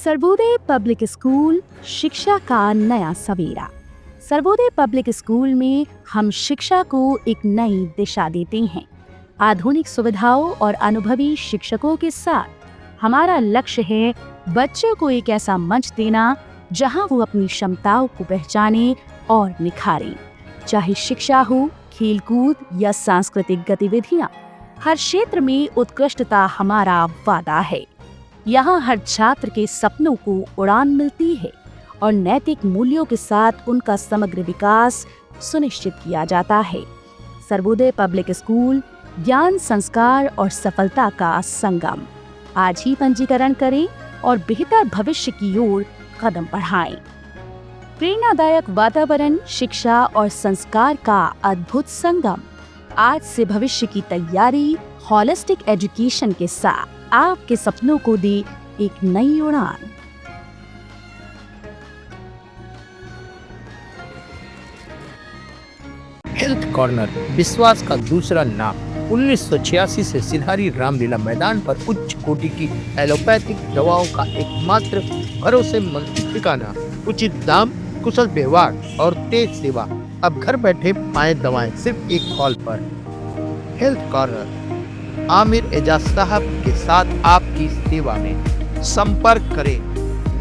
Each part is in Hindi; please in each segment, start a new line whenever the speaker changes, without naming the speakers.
सर्वोदय पब्लिक स्कूल शिक्षा का नया सवेरा। सर्वोदय पब्लिक स्कूल में हम शिक्षा को एक नई दिशा देते हैं। आधुनिक सुविधाओं और अनुभवी शिक्षकों के साथ हमारा लक्ष्य है बच्चों को एक ऐसा मंच देना जहां वो अपनी क्षमताओं को पहचाने और निखारें। चाहे शिक्षा हो, खेलकूद या सांस्कृतिक गतिविधियां, हर क्षेत्र में उत्कृष्टता हमारा वादा है। यहाँ हर छात्र के सपनों को उड़ान मिलती है और नैतिक मूल्यों के साथ उनका समग्र विकास सुनिश्चित किया जाता है। सर्वोदय पब्लिक स्कूल ज्ञान, संस्कार और सफलता का संगम। आज ही पंजीकरण करें और बेहतर भविष्य की ओर कदम बढ़ाएं। प्रेरणादायक वातावरण, शिक्षा और संस्कार का अद्भुत संगम। आज से भविष्य की तैयारी होलिस्टिक एजुकेशन के साथ आपके सपनों को दे एक नई उड़ान।
हेल्थ कॉर्नर विश्वास का दूसरा नाम। 1986 से सिधारी रामलीला मैदान पर उच्च कोटि की एलोपैथिक दवाओं का एकमात्र भरोसेमंद ठिकाना। उचित दाम, कुशल व्यवहार और तेज सेवा। अब घर बैठे पाएं दवाएं सिर्फ एक कॉल पर। हेल्थ कॉर्नर आमिर एजाज साहब के साथ आपकी सेवा में। संपर्क करें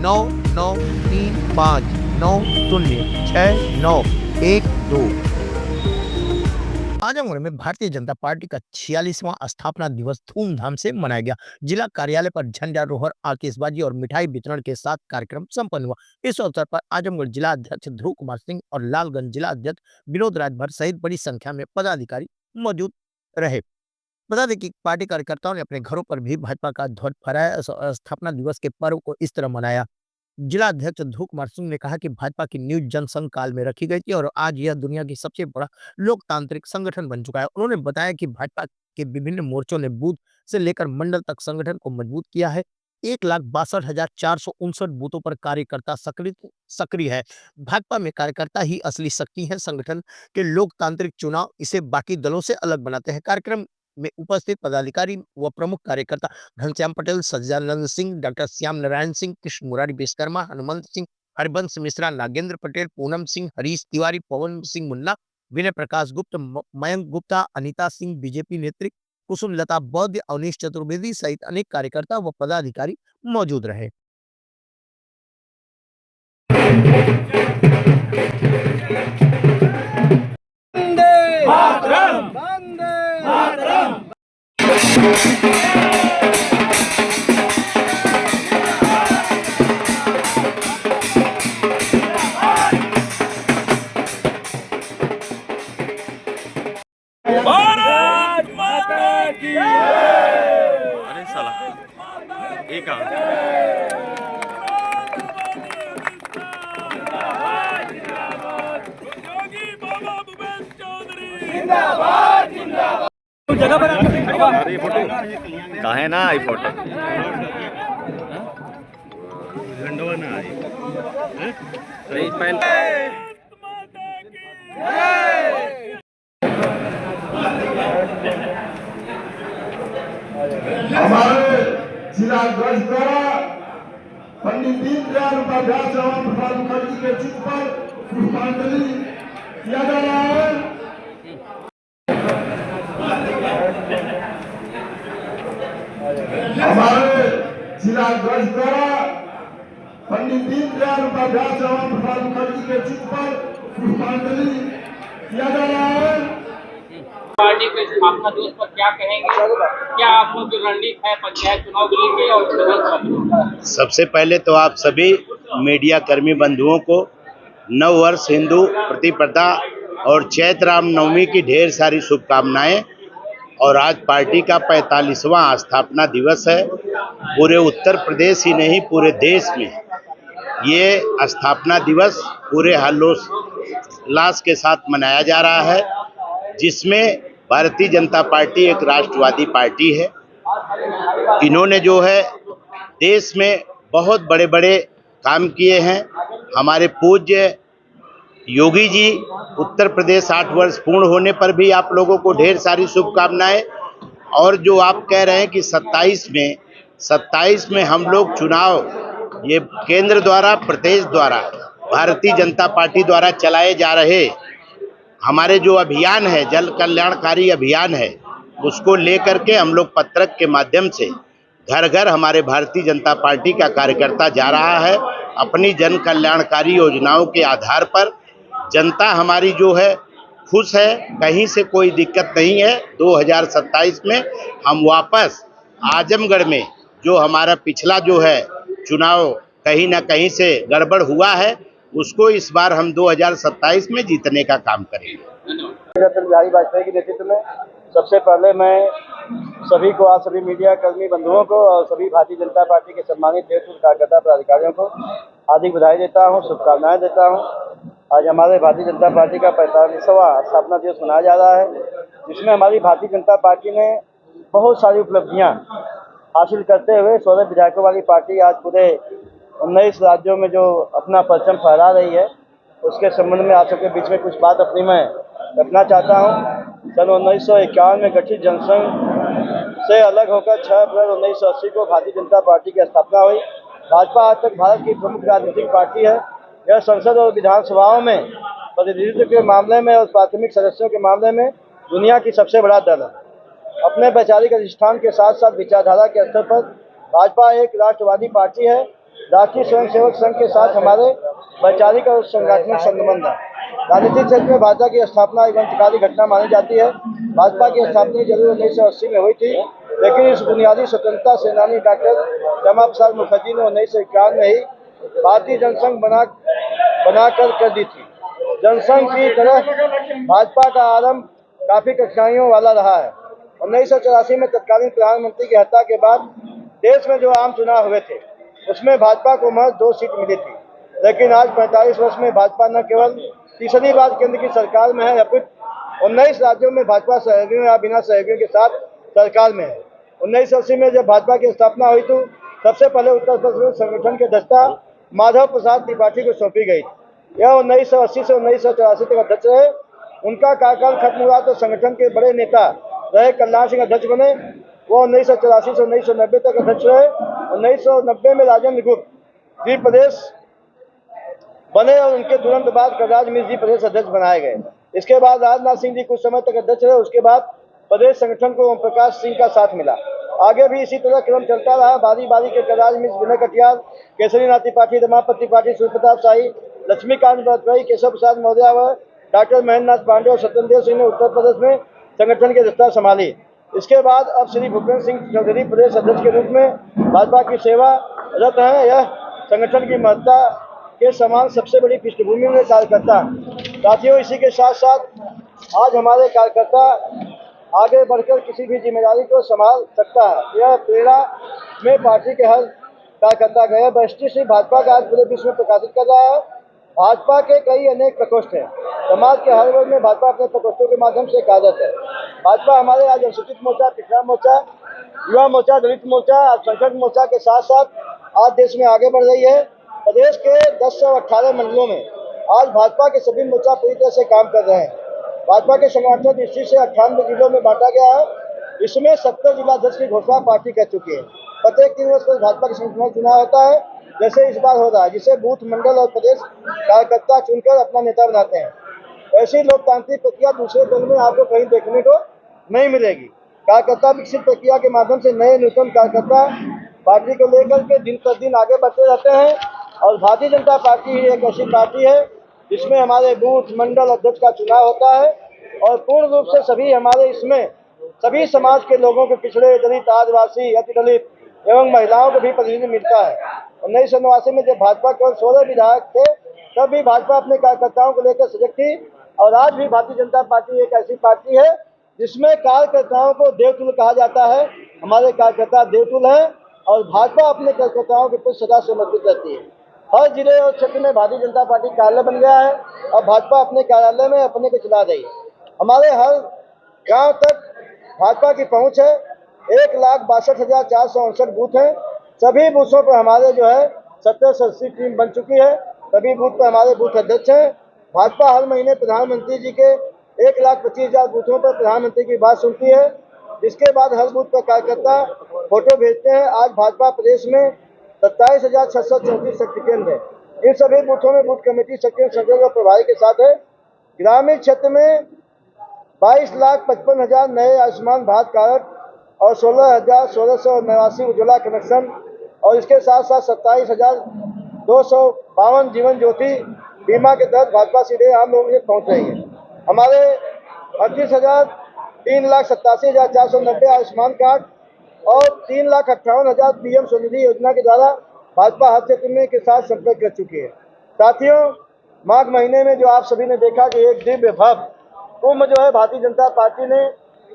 9935906912। आजमगढ़ में भारतीय जनता पार्टी का 46वां स्थापना दिवस धूमधाम से मनाया गया। जिला कार्यालय पर झंडारोहण, आतिशबाजी और मिठाई वितरण के साथ कार्यक्रम संपन्न हुआ। इस अवसर पर आजमगढ़ जिला अध्यक्ष ध्रुव कुमार सिंह और लालगंज जिला अध्यक्ष विनोद राजभर सहित बड़ी संख्या में पदाधिकारी मौजूद रहे। बता दें कि पार्टी कार्यकर्ताओं ने अपने घरों पर भी भाजपा का ध्वज फहराया। स्थापना दिवस के पर्व को इस तरह मनाया। जिला अध्यक्ष ध्रुव कुमार सिंह ने कहा कि भाजपा की न्यूज जनसंघ काल में रखी गई थी और आज यह दुनिया की सबसे बड़ा लोकतांत्रिक संगठन बन चुका है। उन्होंने बताया कि भाजपा के विभिन्न मोर्चों ने बूथ से लेकर मंडल तक संगठन को मजबूत किया है। 1,62,459 बूथों पर कार्यकर्ता सक्रिय है। भाजपा में कार्यकर्ता ही असली शक्ति है। संगठन के लोकतांत्रिक चुनाव इसे बाकी दलों से अलग बनाते हैं। कार्यक्रम में उपस्थित पदाधिकारी व प्रमुख कार्यकर्ता घनश्याम पटेल, सज्जानंद सिंह, डॉक्टर श्याम नारायण सिंह, कृष्ण मुरारी विश्वकर्मा, हनुमंत सिंह, हरिवंश मिश्रा, नागेंद्र पटेल, पूनम सिंह, हरीश तिवारी, पवन सिंह मुन्ना, विनय प्रकाश गुप्त, मयंक गुप्ता, अनिता सिंह, बीजेपी नेत्री कुसुम लता बौद्ध, अवनीश चतुर्वेदी सहित अनेक कार्यकर्ता व पदाधिकारी मौजूद रहे।
भारत माता की जय। अरे साला एक जिंदाबाद जिंदाबाद। जगह पर अरे फोटो कहाँ है ना? आई फोटो झंडवा ना आई अरे पहले
हमारे जिला अध्यक्ष द्वारा पंडित दीनदयाल उपाध्याय श्यामा प्रसाद मुखर्जी के चित्र पर पुष्पांजलि किया जा रहा है। हमारे जिला अध्यक्ष द्वारा पंडित दीनदयाल उपाध्याय श्यामा प्रसाद मुखर्जी के चित्र पर पुष्पांजलि किया जा रहा है।
पार्टी के स्थापना दिवस पर क्या कहेंगे? क्या आप लोग की रणनीति है पंचायत चुनाव को लेकर और विधानसभा?
सबसे पहले तो आप सभी मीडिया कर्मी बंधुओं को नववर्ष, हिंदू प्रतिपदा और चैत्र राम नवमी की ढेर सारी शुभकामनाएं। और आज पार्टी का 45वां स्थापना दिवस है। पूरे उत्तर प्रदेश ही नहीं पूरे देश में ये स्थापना दिवस पूरे हर्षोल्लास के साथ मनाया जा रहा है, जिसमें भारतीय जनता पार्टी एक राष्ट्रवादी पार्टी है। इन्होंने जो है देश में बहुत बड़े बड़े काम किए हैं। हमारे पूज्य योगी जी उत्तर प्रदेश 8 वर्ष पूर्ण होने पर भी आप लोगों को ढेर सारी शुभकामनाएं। और जो आप कह रहे हैं कि 27 में हम लोग चुनाव ये केंद्र द्वारा, प्रदेश द्वारा, भारतीय जनता पार्टी द्वारा चलाए जा रहे हमारे जो अभियान है, जल कल्याणकारी अभियान है, उसको लेकर के हम लोग पत्रक के माध्यम से घर घर हमारे भारतीय जनता पार्टी का कार्यकर्ता जा रहा है। अपनी जन कल्याणकारी योजनाओं के आधार पर जनता हमारी जो है खुश है, कहीं से कोई दिक्कत नहीं है। 2027 में हम वापस आजमगढ़ में जो हमारा पिछला जो है चुनाव कहीं ना कहीं से गड़बड़ हुआ है, उसको इस बार हम 2027 में जीतने का काम करेंगे।
अटल बिहारी वाजपेयी के नेतृत्व में सबसे पहले मैं सभी को, आज सभी मीडिया कर्मी बंधुओं को और सभी भारतीय जनता पार्टी के सम्मानित नेतृत्व कार्यकर्ता पदाधिकारियों को हार्दिक बधाई देता हूं, शुभकामनाएं देता हूं। आज हमारे भारतीय जनता पार्टी का 45वां स्थापना दिवस मनाया जा रहा है, जिसमें हमारी भारतीय जनता पार्टी ने बहुत सारी उपलब्धियां हासिल करते हुए 16 विधायकों वाली पार्टी आज पूरे 19 राज्यों में जो अपना परचम फहरा रही है, उसके संबंध में आप सबके बीच में कुछ बात अपनी मैं रखना चाहता हूं। सन 1951 में गठित जनसंघ से अलग होकर 6 अप्रैल 1980 को भारतीय जनता पार्टी की स्थापना हुई। भाजपा आज तक भारत की प्रमुख राजनीतिक पार्टी है। यह संसद और विधानसभाओं में प्रतिनिधित्व के मामले में और प्राथमिक सदस्यों के मामले में दुनिया की सबसे बड़ा दल है। अपने वैचारिक अधिष्ठान के साथ साथ विचारधारा के स्तर पर भाजपा एक राष्ट्रवादी पार्टी है। राष्ट्रीय स्वयंसेवक संघ के साथ हमारे वैचारिक और संगठनिक संबंध है। राजनीतिक क्षेत्र में भाजपा की स्थापना एक क्रांतिकारी घटना मानी जाती है। भाजपा की स्थापना जरूर 1980 में हुई थी, लेकिन इस बुनियादी स्वतंत्रता सेनानी डॉक्टर श्यामा प्रसाद मुखर्जी ने 1951 में ही भारतीय जनसंघ बनाकर कर दी थी। जनसंघ की तरह भाजपा का आरंभ काफी कठिनाइयों वाला रहा है। 1984 में तत्कालीन प्रधानमंत्री की हत्या के बाद देश में जो आम चुनाव हुए थे, उसमें भाजपा को महज 2 सीट मिली थी। लेकिन आज 45 वर्ष में भाजपा न केवल तीसरी बार केंद्र की सरकार में है, अपितु 19 राज्यों में भाजपा सहयोगियों या बिना सहयोगियों के साथ सरकार में है। 1980 में जब भाजपा की स्थापना हुई तो सबसे पहले उत्तर प्रदेश में संगठन के दस्ता माधव प्रसाद त्रिपाठी को सौंपी गई। यह 1980 से 1984 तक अध्यक्ष रहे। उनका कार्यकाल खत्म हुआ तो संगठन के बड़े नेता रहे कल्याण सिंह अध्यक्ष बने। वो 1984 से 1990 तक अध्यक्ष रहे। 1990 में राजेंद्र गुप्त जी प्रदेश बने और उनके तुरंत बाद कलराज मिश्र जी प्रदेश अध्यक्ष बनाए गए। इसके बाद राजनाथ सिंह जी कुछ समय तक अध्यक्ष रहे। उसके बाद प्रदेश संगठन को ओम प्रकाश सिंह का साथ मिला। आगे भी इसी तरह क्रम चलता रहा। बारी बारी के कलराज मिश्र, विनय कटियार, केसरीनाथ त्रिपाठी, रमापति त्रिपाठी, सूर्य प्रताप शाही, लक्ष्मीकांत बरदई, केशव प्रसाद मौर्य व डॉक्टर महेंद्र नाथ पांडे और सत्येंद्र सिंह ने उत्तर प्रदेश में संगठन की दस्ता संभाली। इसके बाद अब श्री भूपेंद्र सिंह चौधरी प्रदेश अध्यक्ष के रूप में भाजपा की सेवा रत है। यह संगठन की महत्ता के समान सबसे बड़ी पृष्ठभूमि में कार्यकर्ता। साथियों, इसी के साथ साथ आज हमारे कार्यकर्ता आगे बढ़कर किसी भी जिम्मेदारी को संभाल सकता है। यह प्रेरणा में पार्टी के हर कार्यकर्ता गए। वरिष्ठ श्री भाजपा का आज पूरे विश्व में प्रकाशित कर रहा है। भाजपा के कई अनेक प्रकोष्ठ हैं। समाज के हर वर्ग में भाजपा अपने प्रकोष्ठों के माध्यम से कार्यरत है। भाजपा हमारे आज अनुसूचित मोर्चा, पिछड़ा मोर्चा, युवा मोर्चा, दलित मोर्चा, अल्पसंख्यक मोर्चा के साथ साथ आज देश में आगे बढ़ रही है। प्रदेश के 1018 मंडलों में आज भाजपा के सभी मोर्चा पूरी तरह से काम कर रहे हैं। भाजपा के संगठन दृष्टि से 98 जिलों में बांटा गया है। इसमें 70 जिलाध्यक्ष की घोषणा पार्टी कर चुकी है। प्रत्येक 3 वर्ष पर भाजपा के संगठन चुनाव होता है, जैसे इस बार हो रहा है, जिसे बूथ, मंडल और प्रदेश कार्यकर्ता चुनकर अपना नेता बनाते हैं। ऐसी लोकतांत्रिक प्रक्रिया दूसरे दल में आपको कहीं देखने को नहीं मिलेगी। कार्यकर्ता विकसित प्रक्रिया के माध्यम से नए नूतन कार्यकर्ता पार्टी को लेकर के दिन प्रतिदिन आगे बढ़ते रहते हैं। और भारतीय जनता पार्टी ही एक ऐसी पार्टी है जिसमें हमारे बूथ, मंडल अध्यक्ष का चुनाव होता है और पूर्ण रूप से सभी हमारे इसमें सभी समाज के लोगों को, पिछड़े, दलित, आदिवासी, अति दलित एवं महिलाओं को भी प्रतिनिधि मिलता है। 1989 में जब भाजपा केवल 16 विधायक थे, तब भी भाजपा अपने कार्यकर्ताओं को लेकर सजग थी। और आज भी भारतीय जनता पार्टी एक ऐसी पार्टी है जिसमें कार्यकर्ताओं को देवतुल्य कहा जाता है। हमारे कार्यकर्ता देवतुल्य हैं और भाजपा अपने कार्यकर्ताओं के प्रति सदा समर्पित रहती है। हर जिले और क्षेत्र में भारतीय जनता पार्टी कार्यालय बन गया है और भाजपा अपने कार्यालय में अपने को चला रही है। हमारे हर गांव तक भाजपा की पहुंच है। 1,62,469 बूथ हैं। सभी बूथों पर हमारे जो है 70 सदस्यीय टीम बन चुकी है। सभी बूथ पर हमारे बूथ अध्यक्ष हैं। भाजपा हर महीने प्रधानमंत्री जी के 1,25,000 बूथों पर प्रधानमंत्री की बात सुनती है। इसके बाद हर बूथ पर कार्यकर्ता फोटो भेजते हैं। आज भाजपा प्रदेश में 27,634 शक्ति केंद्र है। इन सभी बूथों में बूथ कमेटी सक्रिय संचालक और प्रभारी के साथ है। ग्रामीण क्षेत्र में 22,55,000 नए आयुष्मान भारत कार्ड और 16,1689 उज्ज्वला कनेक्शन और इसके साथ साथ 27,252 जीवन ज्योति बीमा के तहत भाजपा सीधे आम लोगों तक पहुंच रही है। हमारे 3,87,490 आयुष्मान कार्ड और 3,58,000 पीएम स्वनिधि योजना के द्वारा भाजपा हर क्षेत्र में के साथ संपर्क कर चुकी है। साथियों, माघ महीने में जो आप सभी ने देखा कि एक दिव्य भव्य कुंभ जो है भारतीय जनता पार्टी ने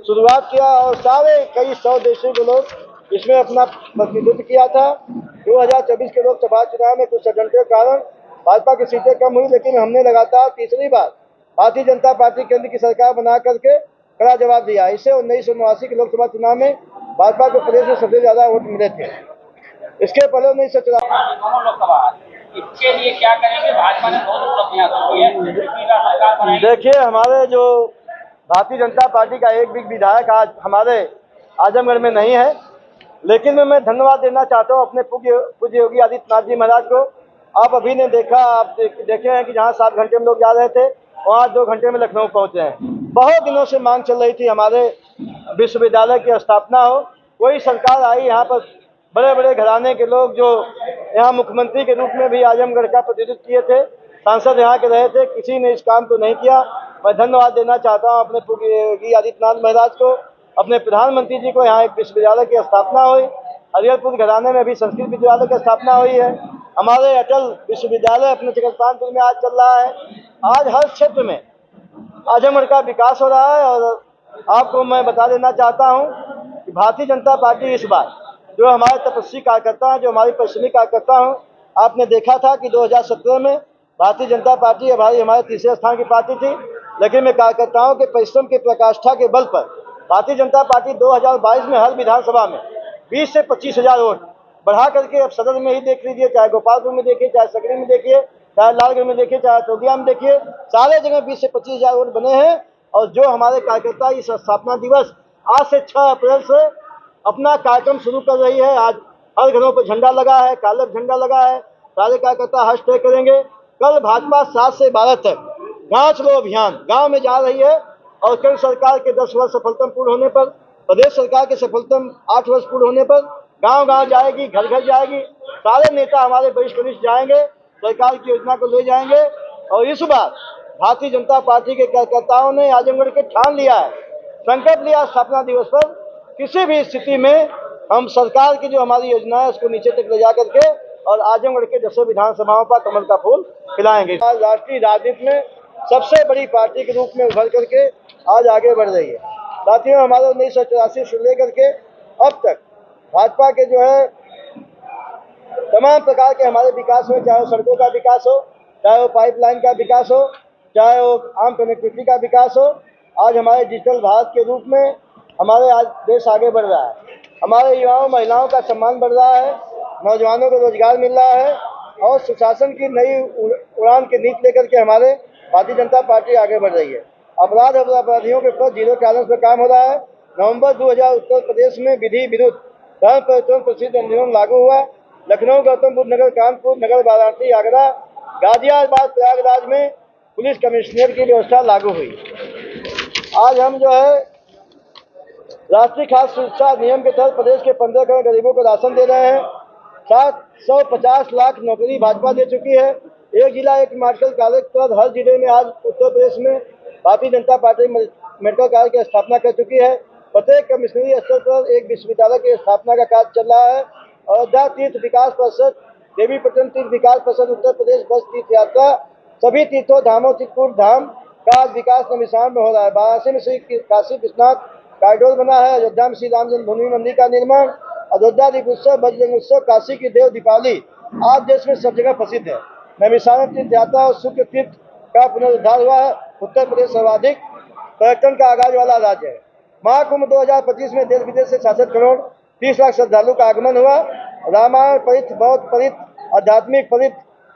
शुरुआत किया और सारे कई 100 देशों के लोग इसमें अपना प्रतिनिधित्व किया था। 2024 के लोकसभा चुनाव में कुछ षड्यंत्रों के कारण भाजपा की सीटें कम हुई, लेकिन हमने लगातार तीसरी बार भारतीय जनता पार्टी केंद्र की सरकार बना करके कड़ा जवाब दिया। इससे 1989 के लोकसभा चुनाव में भाजपा को प्रदेश में सबसे ज्यादा वोट मिले थे। इसके पहले 1994
दोनों लोकसभा, इसके लिए क्या करेंगे? भाजपा ने बहुत उपलब्धियां की है, पिछली बार सरकार बनाई।
देखिए, हमारे जो भारतीय जनता पार्टी का एक भी विधायक आज हमारे आजमगढ़ में नहीं है, लेकिन मैं धन्यवाद देना चाहता हूं अपने पूज्य योगी आदित्यनाथ जी महाराज को। आप अभी ने देखा, आप देखे हैं कि जहां 7 घंटे में लोग जा रहे थे, वहां 2 घंटे में लखनऊ पहुंचे हैं। बहुत दिनों से मांग चल रही थी हमारे विश्वविद्यालय की स्थापना हो। कोई सरकार आई, यहाँ पर बड़े बड़े घराने के लोग जो यहाँ मुख्यमंत्री के रूप में भी आजमगढ़ का प्रतिनिधित्व किए थे, सांसद यहाँ के रहे थे, किसी ने इस काम को नहीं किया। मैं धन्यवाद देना चाहता हूँ अपने योगी आदित्यनाथ महाराज को, अपने प्रधानमंत्री जी को। यहाँ एक विश्वविद्यालय की स्थापना हुई, हरिहरपुर घराने में भी संस्कृत विद्यालय की स्थापना हुई है। हमारे अटल विश्वविद्यालय अपने जगतपालपुर में आज चल रहा है। आज हर क्षेत्र में आजमगढ़ का विकास हो रहा है। और आपको मैं बता देना चाहता हूँ कि भारतीय जनता पार्टी इस बार जो हमारे तपस्वी कार्यकर्ता हैं, जो हमारी परिश्रमी कार्यकर्ता हैं, आपने देखा था कि 2017 में भारतीय जनता पार्टी हमारे तीसरे स्थान की पार्टी थी, लेकिन मैं कार्यकर्ताओं के परिश्रम की प्रकाष्ठा के बल पर भारतीय जनता पार्टी 2022 में हर विधानसभा में 20 से 25,000 वोट बढ़ा करके अब सदर में ही देख लीजिए, चाहे गोपालपुर में देखिए, चाहे सकरी में देखिए, चाहे लालगढ़ में देखिए, चाहे चौदिया में देखिए, सारे जगह 20 से 25,000 वोट बने हैं। और जो हमारे कार्यकर्ता इस स्थापना दिवस आज से 6 अप्रैल से अपना कार्यक्रम शुरू कर रही है। आज हर घरों पर झंडा लगा है, काले झंडा लगा है, सारे कार्यकर्ता हर्ष तय करेंगे। कल भाजपा 7 से 12 तक गाँव चलो अभियान गाँव में जा रही है और केंद्र सरकार के 10 वर्ष सफलतम पूर्ण होने पर, प्रदेश सरकार के सफलतम 8 वर्ष पूर्ण होने पर गांव-गांव जाएगी, घर-घर जाएगी। सारे नेता हमारे वरिष्ठ कनिष्ठ जाएंगे, सरकार की योजना को ले जाएंगे। और इस बार भारतीय जनता पार्टी के कार्यकर्ताओं ने आजमगढ़ के ठान लिया है, संकल्प लिया स्थापना दिवस पर किसी भी स्थिति में हम सरकार की जो हमारी योजना है उसको नीचे तक ले जा करके और आजमगढ़ के 10 विधानसभाओं पर कमल का फूल खिलाएंगे। आज राष्ट्रीय राजनीति में सबसे बड़ी पार्टी के रूप में उभर करके आज आगे बढ़ रही है। साथियों, हमारे 1984 से लेकर के अब तक भाजपा के जो है तमाम प्रकार के हमारे विकास हो, चाहे वो सड़कों का विकास हो, चाहे वो पाइपलाइन का विकास हो, चाहे वो आम कनेक्टिविटी का विकास हो। आज हमारे डिजिटल भारत के रूप में हमारे आज देश आगे बढ़ रहा है। हमारे युवाओं महिलाओं का सम्मान बढ़ रहा है, नौजवानों को रोजगार मिल रहा है और सुशासन की नई उड़ान की नीति लेकर के हमारे भारतीय जनता पार्टी आगे बढ़ रही है। अपराध और अपराधियों के ऊपर जीरो टॉलरेंस पर काम हो रहा है। नवंबर 2000 उत्तर प्रदेश में विधि विरुद्ध धर्म परिवर्तन प्रसिद्ध आंदोलन लागू हुआ। लखनऊ, गौतम बुद्ध नगर, कानपुर नगर, वाराणसी, आगरा, गाजियाबाद, प्रयागराज में पुलिस कमिश्नर की व्यवस्था लागू हुई। आज हम जो है राष्ट्रीय खाद्य सुरक्षा नियम के तहत प्रदेश के 15 करोड़ गरीबों को राशन दे रहे हैं। 750 लाख नौकरी भाजपा दे चुकी है। एक जिला एक मेडिकल कॉलेज पर हर जिले में आज उत्तर प्रदेश में Bharatiya Janata party medical college की स्थापना कर चुकी है। प्रत्येक कमिश्नरी स्तर पर एक विश्वविद्यालय की स्थापना का कार्य चल रहा है। अयोध्या तीर्थ विकास परिषद, देवीपट्टनम तीर्थ विकास परिषद, उत्तर प्रदेश बस तीर्थ यात्रा, सभी तीर्थों धामों चित्रकूट धाम का विकास नमिसान में हो रहा है। वाराणसी में श्री काशी विश्वनाथ कॉरिडोर बना है। अयोध्या में श्री राम जन्मभूमि मंदिर का निर्माण, अयोध्या दीप उत्सव, बजरंग उत्सव, काशी की देव दीपावली आज देश में सब जगह प्रसिद्ध है। नैमिषारण्य तीर्थ यात्रा और शुक्र तीर्थ का पुनरुद्धार हुआ है। उत्तर प्रदेश सर्वाधिक पर्यटन का आगाज वाला राज्य है। महाकुंभ 2025 में देश विदेश से 66 करोड़ 30 लाख श्रद्धालु का आगमन हुआ। रामायण परित, बौद्ध परित, आध्यात्मिक परित,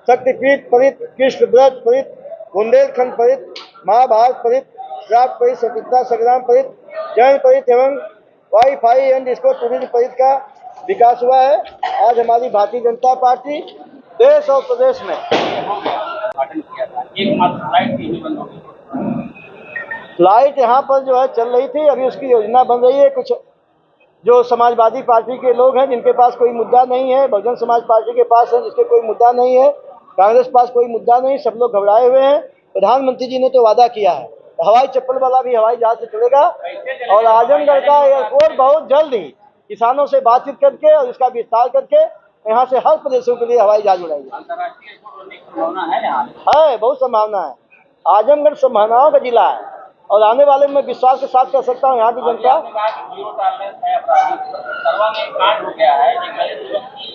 शक्तिपीठ परित, कृष्ण व्रत परित, बुंदेलखंड परित, महाभारत परित, क्राफ्ट परित, स्वतंत्रता संग्राम परित, जैन परित एवं वाईफाई एंड डिस्को टूरिज्म परित का विकास हुआ है। आज हमारी भारतीय जनता पार्टी देश और प्रदेश में
उद्घाटन किया था, एक मात्र फ्लाइट थी बंद हो गई।
फ्लाइट यहाँ पर जो है चल रही थी, अभी उसकी योजना बन रही है। कुछ जो समाजवादी पार्टी के लोग हैं जिनके पास कोई मुद्दा नहीं है, बहुजन समाज पार्टी के पास है जिसके कोई मुद्दा नहीं है, कांग्रेस के पास कोई मुद्दा नहीं, सब लोग घबराए हुए हैं। प्रधानमंत्री जी ने तो वादा किया है हवाई चप्पल वाला भी हवाई जहाज से चलेगा और आजमगढ़ का एयरपोर्ट बहुत जल्द ही किसानों से बातचीत करके और इसका विस्तार करके यहाँ से हर प्रदेशों के लिए हवाई जहाज उड़ाएंगे।
अंतर्राष्ट्रीय एयरपोर्ट होने की संभावना है यहाँ?
है, बहुत संभावना है। आजमगढ़ संभावनाओं का जिला है और आने वाले में विश्वास के साथ कह सकता हूँ यहाँ की जनता।
आपने कहा कि जीरो टॉलरेंस है अपराधी पर। सरवा में एक कांड हो गया है, एक दलित युवक की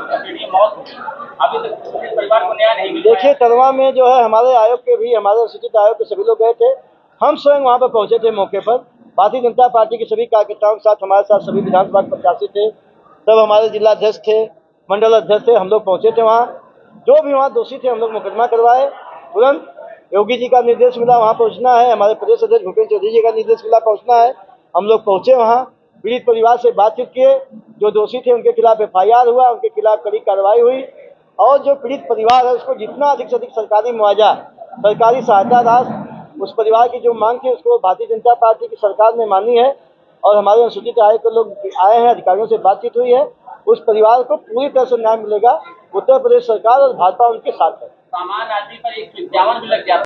कस्टडी मौत हो गई, अभी तक पीड़ित परिवार को न्याय नहीं मिल रहा है।
देखिए, तरवा में जो है हमारे आयोग के भी, हमारे अनुसूचित आयोग के सभी लोग गए थे। हम स्वयं वहाँ पर पहुँचे थे मौके पर। भारतीय जनता पार्टी के सभी कार्यकर्ताओं के साथ, हमारे साथ सभी विधानसभा के प्रत्याशी थे, सब हमारे जिला अध्यक्ष थे, मंडल अध्यक्ष थे, हम लोग पहुँचे थे वहाँ। जो भी वहाँ दोषी थे हम लोग मुकदमा करवाए। तुरंत योगी जी का निर्देश मिला वहाँ पहुँचना है, हमारे प्रदेश अध्यक्ष भूपेंद्र चौधरी जी का निर्देश मिला पहुँचना है। हम लोग पहुँचे वहाँ, पीड़ित परिवार से बातचीत किए, जो दोषी थे उनके खिलाफ FIR हुआ, उनके खिलाफ कड़ी कार्रवाई हुई और जो पीड़ित परिवार है उसको जितना अधिक से अधिक सरकारी मुआवजा, सरकारी सहायता राशि उस परिवार की जो मांग थी उसको भारतीय जनता पार्टी की सरकार ने मानी है और हमारे अनुसूचित आयोग के लोग आए हैं, अधिकारियों से बातचीत हुई है। उस परिवार को पूरी तरह से न्याय मिलेगा। उत्तर प्रदेश सरकार और भाजपा उनके साथ है।
सामान्य आदमी पर एक 51 भी लग जाता है।